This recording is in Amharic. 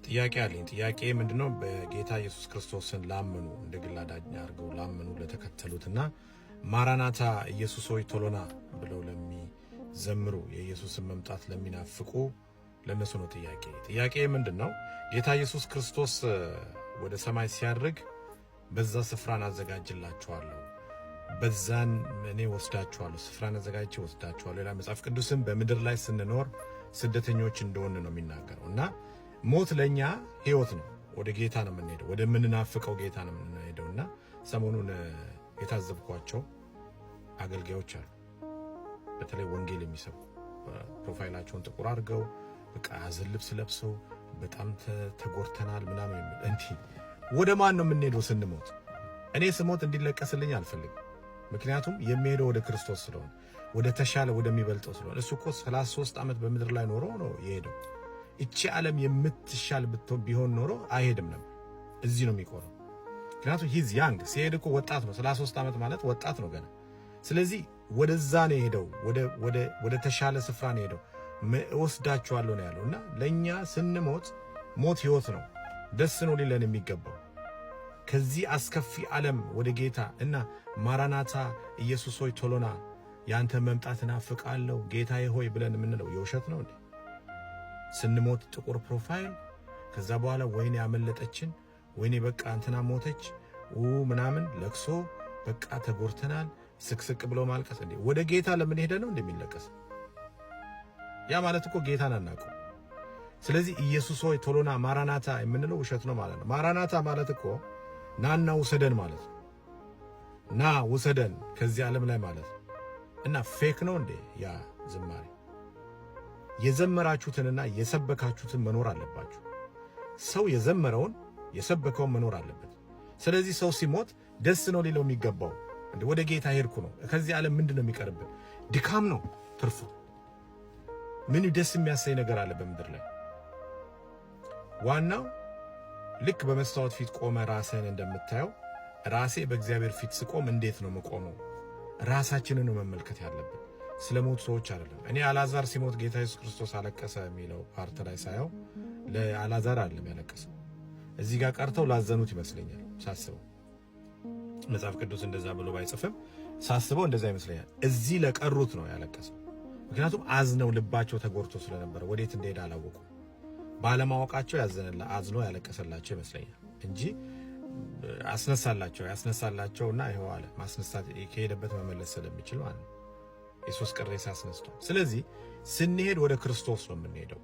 ጥያቄ አለኝ። ጥያቄ ምንድነው? በጌታ ኢየሱስ ክርስቶስን ላመኑ እንደ ግል አዳኝ አድርገው ላመኑ ለተከተሉትና ማራናታ ኢየሱስ ሆይ ቶሎና ብለው ለሚዘምሩ የኢየሱስን መምጣት ለሚናፍቁ ለነሱ ነው ጥያቄ። ጥያቄ ምንድነው? ጌታ ኢየሱስ ክርስቶስ ወደ ሰማይ ሲያርግ በዛ ስፍራን አዘጋጅላችኋለሁ፣ በዛን እኔ ወስዳችኋለሁ፣ ስፍራን አዘጋጅቼ ወስዳችኋለሁ። ሌላ መጽሐፍ ቅዱስም በምድር ላይ ስንኖር ስደተኞች እንደሆነ ነው የሚናገረውና ሞት ለኛ ህይወት ነው። ወደ ጌታ ነው የምንሄደው፣ ወደ ምንናፍቀው ጌታ ነው የምንሄደውና ሰሞኑን የታዘብኳቸው አገልጋዮች አሉ። በተለይ ወንጌል የሚሰብኩ ፕሮፋይላቸውን ጥቁር አድርገው በቃ ሐዘን ልብስ ለብሰው በጣም ተጎርተናል ምናምን የሚል እንዴ! ወደ ማን ነው የምንሄደው ስንሞት? እኔ ስሞት እንዲለቀስልኝ አልፈልግም። ምክንያቱም የሚሄደው ወደ ክርስቶስ ስለሆነ ወደ ተሻለ ወደሚበልጠው ስለሆነ። እሱ እኮ 33 ዓመት በምድር ላይ ኖሮ ነው የሄደው። እቺ ዓለም የምትሻል ቢሆን ኖሮ አይሄድም ነበር፣ እዚህ ነው የሚቆረው። ምክንያቱም ሂዝ ያንግ ሲሄድ እኮ ወጣት ነው። 33 ዓመት ማለት ወጣት ነው ገና። ስለዚህ ወደዛ ነው የሄደው፣ ወደ ተሻለ ስፍራ ነው የሄደው። እወስዳችኋለሁ ነው ያለውና ለኛ ስንሞት ሞት ህይወት ነው። ደስ ነው ሊለን የሚገባው ከዚህ አስከፊ ዓለም ወደ ጌታ እና ማራናታ ኢየሱስ ሆይ ቶሎና ያንተ መምጣት እናፍቃለሁ ጌታዬ ሆይ ብለን የምንለው የውሸት ነው እንዴ? ስንሞት ጥቁር ፕሮፋይል፣ ከዛ በኋላ ወይኔ ያመለጠችን፣ ወይኔ በቃ እንትና ሞተች ምናምን ለቅሶ በቃ ተጎርተናል ስቅስቅ ብሎ ማልቀስ እንዴ? ወደ ጌታ ለምን ሄደ ነው እንደሚለቀስ? ያ ማለት እኮ ጌታን አናውቀው። ስለዚህ ኢየሱስ ሆይ ቶሎና ማራናታ የምንለው ውሸት ነው ማለት ነው። ማራናታ ማለት እኮ ናና ውሰደን ማለት ነው። ና ውሰደን ከዚህ ዓለም ላይ ማለት ነው። እና ፌክ ነው እንዴ ያ ዝማሬ? የዘመራችሁትንና የሰበካችሁትን መኖር አለባችሁ። ሰው የዘመረውን የሰበከውን መኖር አለበት። ስለዚህ ሰው ሲሞት ደስ ነው ሊለው የሚገባው እንዴ? ወደ ጌታ ሄድኩ ነው። ከዚህ ዓለም ምንድነው የሚቀርብን? ድካም ነው ትርፉ። ምን ደስ የሚያሰኝ ነገር አለ በምድር ላይ? ዋናው ልክ በመስታወት ፊት ቆመ ራስህን እንደምታየው ራሴ በእግዚአብሔር ፊት ስቆም እንዴት ነው መቆመው? ራሳችንን ነው መመልከት ያለብን፣ ስለሞት ሰዎች አይደለም። እኔ አልዓዛር ሲሞት ጌታ ኢየሱስ ክርስቶስ አለቀሰ የሚለው ፓርት ላይ ሳየው ለአልዓዛር አይደለም ያለቀሰው። እዚህ ጋር ቀርተው ላዘኑት ይመስለኛል ሳስበው። መጽሐፍ ቅዱስ እንደዛ ብሎ ባይጽፍም ሳስበው እንደዛ ይመስለኛል። እዚህ ለቀሩት ነው ያለቀሰው። ምክንያቱም አዝነው ልባቸው ተጎርቶ ስለነበረ ወዴት እንደሄደ አላወቁም። ባለማወቃቸው አዝኖ ያለቀሰላቸው ይመስለኛል እንጂ ያስነሳላቸውና ይሄው አለ ማስነሳት ከሄደበት መመለስ ስለሚችል ማለት ነው። የሶስት ቀን ሬሳ አስነስቷል። ስለዚህ ስንሄድ ወደ ክርስቶስ ነው የምንሄደው።